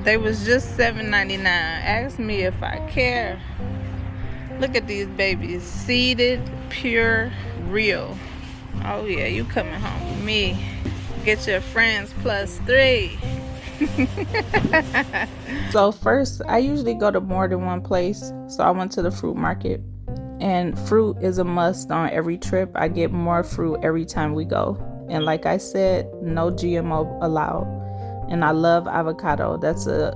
They was just $7.99. Ask me if I care. Look at these babies. Seeded, pure, real. Oh yeah, you coming home with me. Get your friends +3. So first, I usually go to more than one place. So I went to the fruit market. And fruit is a must on every trip. I get more fruit every time we go. And like I said, no GMO allowed. And I love avocado. That's a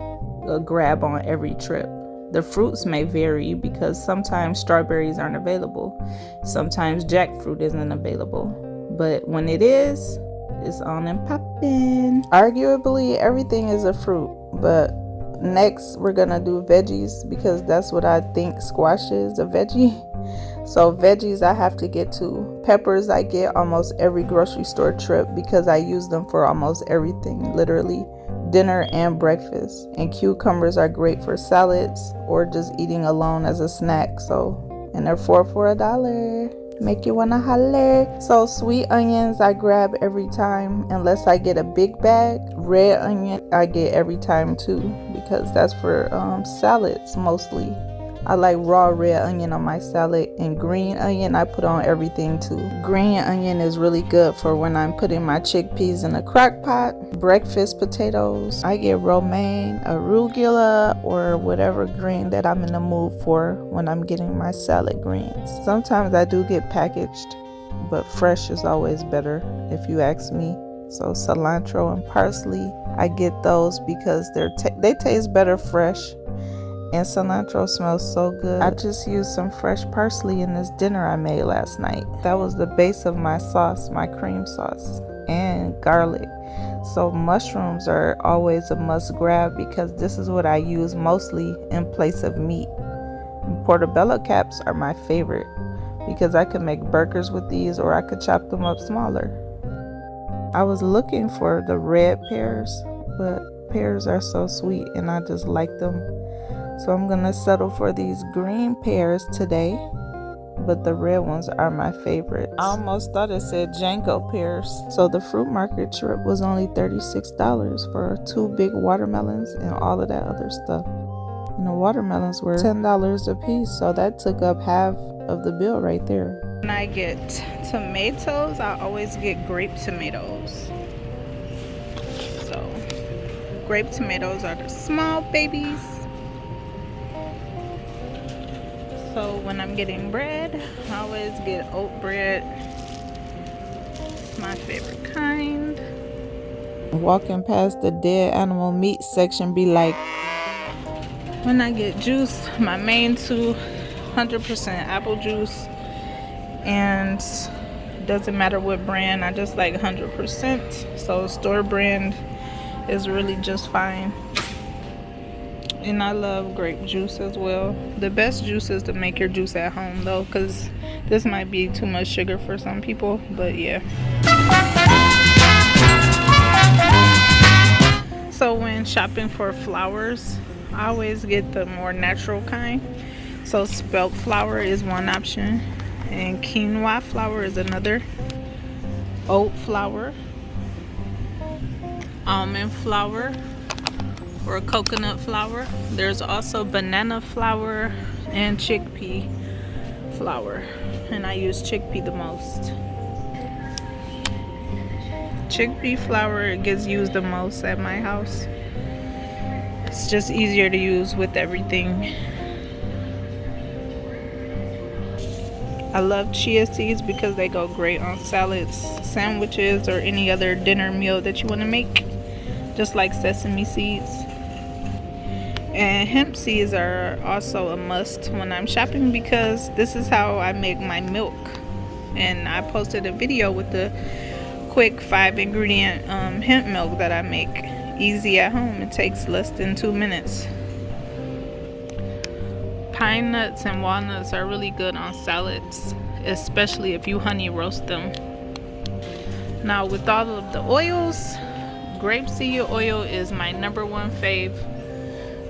grab on every trip. The fruits may vary because sometimes strawberries aren't available. Sometimes jackfruit isn't available. But when it is, it's on and poppin'. Arguably, everything is a fruit. But next, we're gonna do veggies because that's what I think squash is, a veggie. So veggies I have to get to. Peppers I get almost every grocery store trip because I use them for almost everything, literally dinner and breakfast. And cucumbers are great for salads or just eating alone as a snack. So, and they're 4 for $1. Make you wanna holler. So sweet onions I grab every time unless I get a big bag. Red onion I get every time too because that's for salads mostly. I like raw red onion on my salad, and green onion I put on everything too. Green onion is really good for when I'm putting my chickpeas in a crock pot. Breakfast potatoes, I get romaine, arugula, or whatever green that I'm in the mood for when I'm getting my salad greens. Sometimes I do get packaged, but fresh is always better if you ask me. So cilantro and parsley, I get those because they taste better fresh. And cilantro smells so good. I just used some fresh parsley in this dinner I made last night. That was the base of my sauce, my cream sauce, and garlic. So mushrooms are always a must grab because this is what I use mostly in place of meat. And portobello caps are my favorite because I could make burgers with these or I could chop them up smaller. I was looking for the red pears, but pears are so sweet and I just like them. So I'm gonna settle for these green pears today, but the red ones are my favorites. I almost thought it said Janko pears. So the fruit market trip was only $36 for 2 big watermelons and all of that other stuff. And the watermelons were $10 a piece, so that took up half of the bill right there. When I get tomatoes, I always get grape tomatoes. So grape tomatoes are the small babies. So when I'm getting bread, I always get oat bread. It's my favorite kind. Walking past the dead animal meat section be like, when I get juice, my main two, 100% apple juice. And doesn't matter what brand, I just like 100%. So store brand is really just fine. And I love grape juice as well. The best juice is to make your juice at home though, because this might be too much sugar for some people, but yeah. So when shopping for flowers, I always get the more natural kind. So spelt flour is one option, and quinoa flour is another. Oat flour, almond flour, or coconut flour. There's also banana flour and chickpea flour, and I use chickpea the most. Chickpea flour gets used the most at my house. It's just easier to use with everything. I love chia seeds because they go great on salads, sandwiches, or any other dinner meal that you want to make, just like sesame seeds. And hemp seeds are also a must when I'm shopping because this is how I make my milk. And I posted a video with the quick 5-ingredient hemp milk that I make. Easy at home. It takes less than 2 minutes. Pine nuts and walnuts are really good on salads, especially if you honey roast them. Now with all of the oils, grapeseed oil is my #1 fave.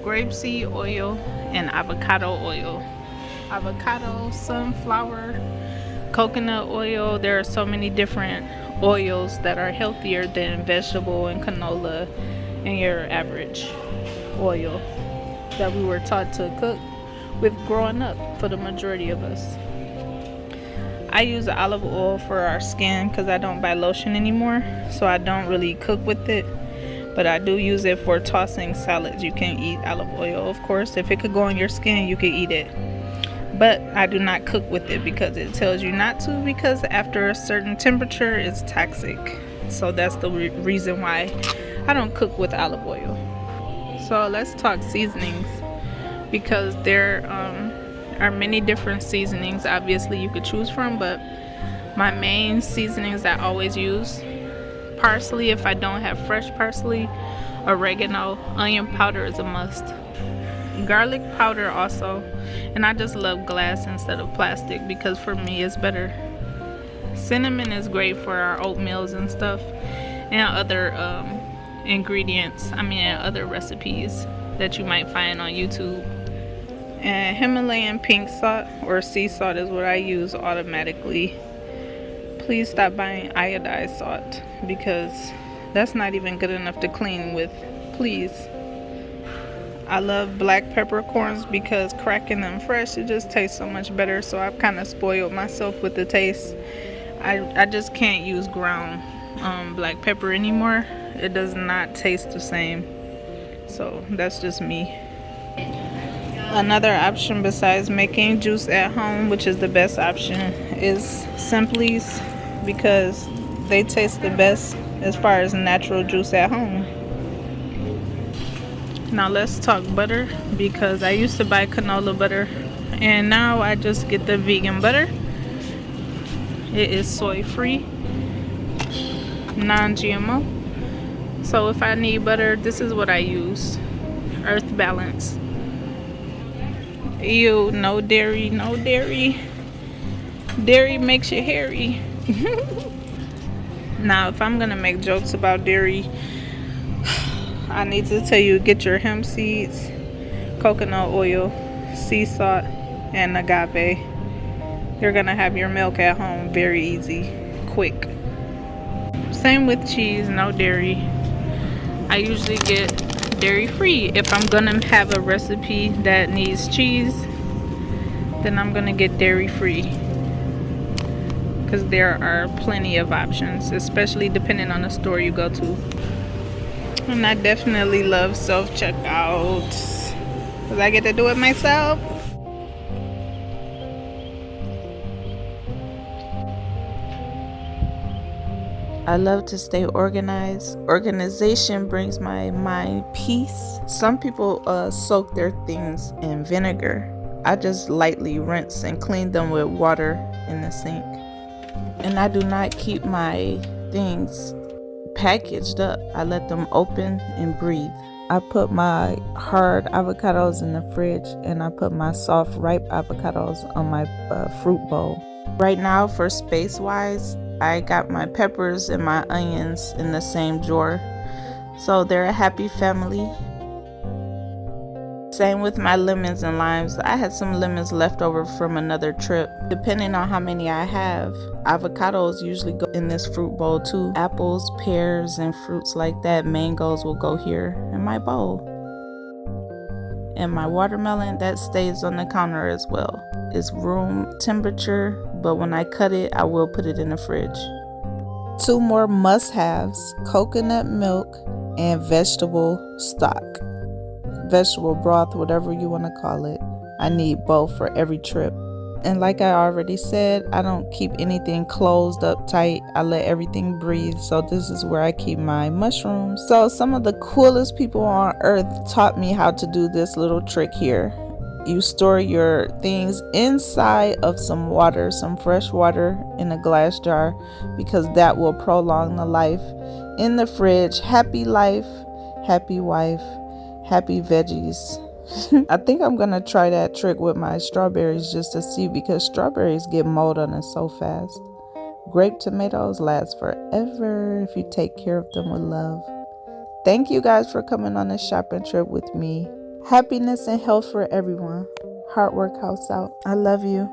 Grapeseed oil and avocado oil. Avocado, sunflower, coconut oil. There are so many different oils that are healthier than vegetable and canola and your average. oil that we were taught to cook with growing up for the majority of us. I use olive oil for our skin because I don't buy lotion anymore, so I don't really cook with it, but I do use it for tossing salads. You can eat olive oil, of course. If it could go on your skin, you could eat it, but I do not cook with it because it tells you not to, because after a certain temperature it's toxic. So that's the reason why I don't cook with olive oil. So let's talk seasonings, because there are many different seasonings obviously you could choose from, but my main seasonings I always use: parsley if I don't have fresh parsley, oregano, onion powder is a must, garlic powder also, and I just love glass instead of plastic because for me it's better. Cinnamon is great for our oatmeals and stuff, and other ingredients, other recipes that you might find on YouTube. And Himalayan pink salt or sea salt is what I use automatically. Please stop buying iodized salt because that's not even good enough to clean with, please. I love black peppercorns because cracking them fresh, it just tastes so much better, so I've kind of spoiled myself with the taste. I just can't use ground black pepper anymore. It does not taste the same, so that's just me. Another option besides making juice at home, which is the best option, is Simply's, because they taste the best as far as natural juice at home. Now let's talk butter, because I used to buy canola butter and now I just get the vegan butter. It is soy free, non-GMO. So if I need butter, this is what I use: Earth Balance. Ew, no dairy, no dairy. Dairy makes you hairy. Now, if I'm gonna make jokes about dairy, I need to tell you, get your hemp seeds, coconut oil, sea salt, and agave. You're gonna have your milk at home very easy, quick. Same with cheese, no dairy. I usually get dairy free. If I'm gonna have a recipe that needs cheese, then I'm gonna get dairy free, because there are plenty of options, especially depending on the store you go to. And I definitely love self-checkouts because I get to do it myself. I love to stay organized. Organization brings my mind peace. Some people soak their things in vinegar. I just lightly rinse and clean them with water in the sink. And I do not keep my things packaged up. I let them open and breathe. I put my hard avocados in the fridge, and I put my soft ripe avocados on my fruit bowl. Right now, for space wise, I got my peppers and my onions in the same drawer, so they're a happy family. Same with my lemons and limes. I had some lemons left over from another trip. Depending on how many I have, avocados usually go in this fruit bowl too. Apples, pears, and fruits like that, mangoes, will go here in my bowl. And my watermelon, that stays on the counter as well. It's room temperature, but when I cut it, I will put it in the fridge. 2 more must-haves: coconut milk and vegetable stock. Vegetable broth, whatever you want to call it. I need both for every trip. And like I already said, I don't keep anything closed up tight. I let everything breathe. So this is where I keep my mushrooms. So some of the coolest people on earth taught me how to do this little trick here. You store your things inside of some water, some fresh water in a glass jar, because that will prolong the life. In the fridge, happy life, happy wife, happy veggies. I think I'm gonna try that trick with my strawberries just to see, because strawberries get mold on it so fast. Grape tomatoes last forever if you take care of them with love. Thank you guys for coming on this shopping trip with me. Happiness and health for everyone. Heartwork house out. I love you.